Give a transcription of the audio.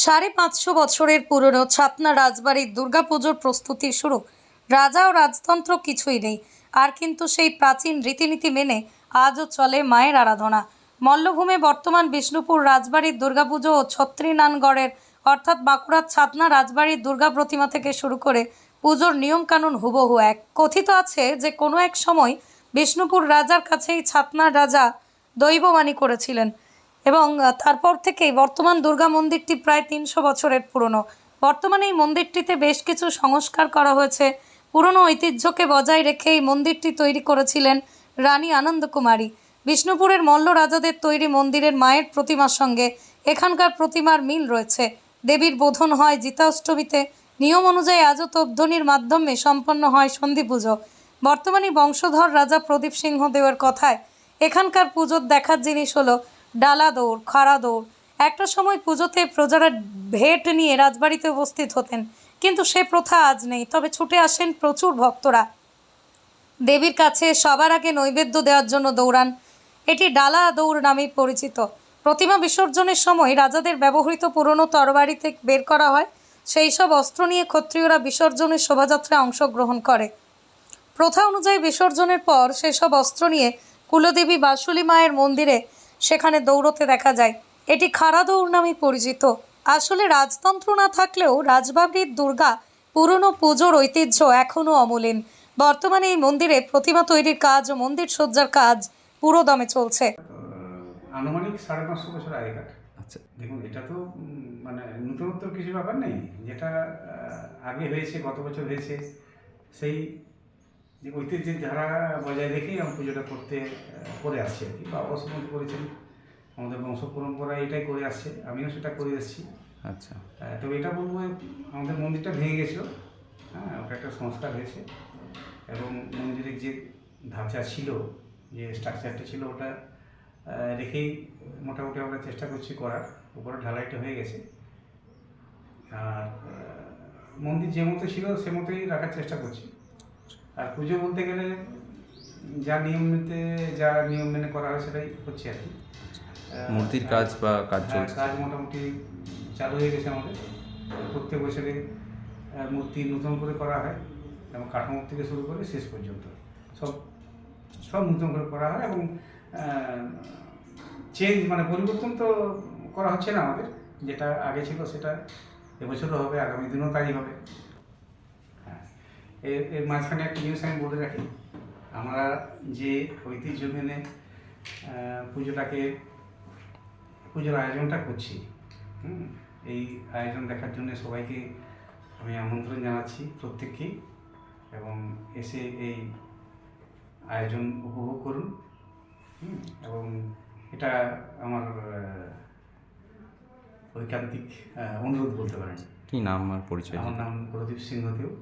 550 বছরের পুরনো ছাতনা রাজবাড়ির দুর্গাপুজোর প্রস্তুতি শুরু। রাজা ও রাজতন্ত্র কিছুই নেই, আর কিন্তু সেই প্রাচীন রীতিনীতি মেনে আজও চলে মায়ের আরাধনা। মল্লভূমে বর্তমান বিষ্ণুপুর রাজবাড়ির দুর্গাপুজো ও ছত্রীনারায়ণগড়ের অর্থাৎ বাঁকুড়ার ছাতনা রাজবাড়ির দুর্গা প্রতিমা থেকে শুরু করে পুজোর নিয়মকানুন হুবহু এক। কথিত আছে যে কোনো এক সময় বিষ্ণুপুর রাজার কাছেই ছাতনার রাজা দৈববাণী করেছিলেন এবং তারপর থেকেই বর্তমান দুর্গা মন্দিরটি প্রায় 300 বছরের পুরনো। বর্তমানে এই মন্দিরটিতে বেশ কিছু সংস্কার করা হয়েছে। পুরনো ঐতিহ্যকে বজায় রেখে এই মন্দিরটি তৈরি করেছিলেন রানী আনন্দকুমারী। বিষ্ণুপুরের মল্ল রাজাদের তৈরি মন্দিরের মায়ের প্রতিমার সঙ্গে এখানকার প্রতিমার মিল রয়েছে। দেবীর বোধন হয় জিতাষ্টমীতে। নিয়ম অনুযায়ী আজও তোপধ্বনির মাধ্যমে সম্পন্ন হয় সন্ধি পুজো। বর্তমানে বংশধর রাজা প্রদীপ সিংহ দেওয়ের কথায় এখানকার পুজোর দেখার জিনিস হলো ডালা দৌড়, খাড়া দৌড়। একটা সময় পুজোতে প্রজারা ভেট নিয়ে রাজবাড়িতে উপস্থিত হতেন, কিন্তু সে প্রথা আজ নেই। তবে ছুটে আসেন প্রচুর ভক্তরা দেবীর কাছে সবার আগে নৈবেদ্য দেওয়ার জন্য দৌড়ান। এটি ডালা দৌড় নামে পরিচিত। প্রতিমা বিসর্জনের সময় রাজাদের ব্যবহৃত পুরনো তরবারিতে বের করা হয়। সেই সব অস্ত্র নিয়ে ক্ষত্রিয়রা বিসর্জনের শোভাযাত্রায় অংশগ্রহণ করে। প্রথা অনুযায়ী বিসর্জনের পর সেসব অস্ত্র নিয়ে কুলদেবী বাসুলি মায়ের মন্দিরে সেখানে দৌড়তে দেখা যায়। এটি খাড়া দৌড় নামে পরিচিত। আসলে রাজতন্ত্র না থাকলেও রাজবাড়ির দুর্গা পুরনো পুজোর ঐতিহ্য এখনও অমলিন। বর্তমানে এই মন্দিরে প্রতিমা তৈরির কাজ ও মন্দির সজ্জার কাজ পুরো দমে চলছে। আনুমানিক 550 বছর আগেকার। আচ্ছা, দেখুন, এটা তো মানে নতুনত্ব কিছু ব্যাপার নেই। যেটা আগে হয়েছে, গত বছর হয়েছে, সেই যে ঐতিহ্যের ধারা বজায় রেখেই আমি পুজোটা করে আসছি আর কি। বাবা অবশ্যই করেছেন, আমাদের বংশ পরম্পরা এটাই করে আসছে, আমিও সেটা করে এসেছি। আচ্ছা। তবে এটা বলবো, আমাদের মন্দিরটা ভেঙে গেছিলো। হ্যাঁ, ওটা একটা সংস্কার হয়েছে এবং মন্দিরের যে ধাঁচা ছিল, যে স্ট্রাকচারটা ছিল, ওটা রেখেই মোটামুটি আমরা চেষ্টা করছি করার। উপরে ঢালাইটা হয়ে গেছে, আর মন্দির যে মতো ছিল সে মতোই রাখার চেষ্টা করছি। আর পুজো বলতে গেলে যা নিয়ম মেনে করা হয় সেটাই হচ্ছে আর কি। মূর্তির কাজ বা কাজ চলছে? কাজ মোটামুটি চালু হয়ে গেছে আমাদের। প্রত্যেক বছরে মূর্তি নতুন করে করা হয় এবং কাঠামো থেকে শুরু করে শেষ পর্যন্ত সব নতুন করে করা হয় এবং পরিবর্তন তো করা হচ্ছে না আমাদের। যেটা আগে ছিল সেটা এবছরও হবে, আগামী দিনও তাই হবে। হ্যাঁ, এর মাঝখানে একটা জিনিস আমি বলে রাখি, আমরা যে ঐতিহ্য মেনে পুজোর আয়োজনটা করছি, এই আয়োজন দেখার জন্য সবাইকে আমি আমন্ত্রণ জানাচ্ছি, প্রত্যেককেই, এবং এসে এই আয়োজন উপভোগ করুন। এবং এটা আমার ঐকান্তিক অনুরোধ বলতে পারেন। কি নাম আর পরিচয়? আমার নাম প্রদীপ সিংহ দেও।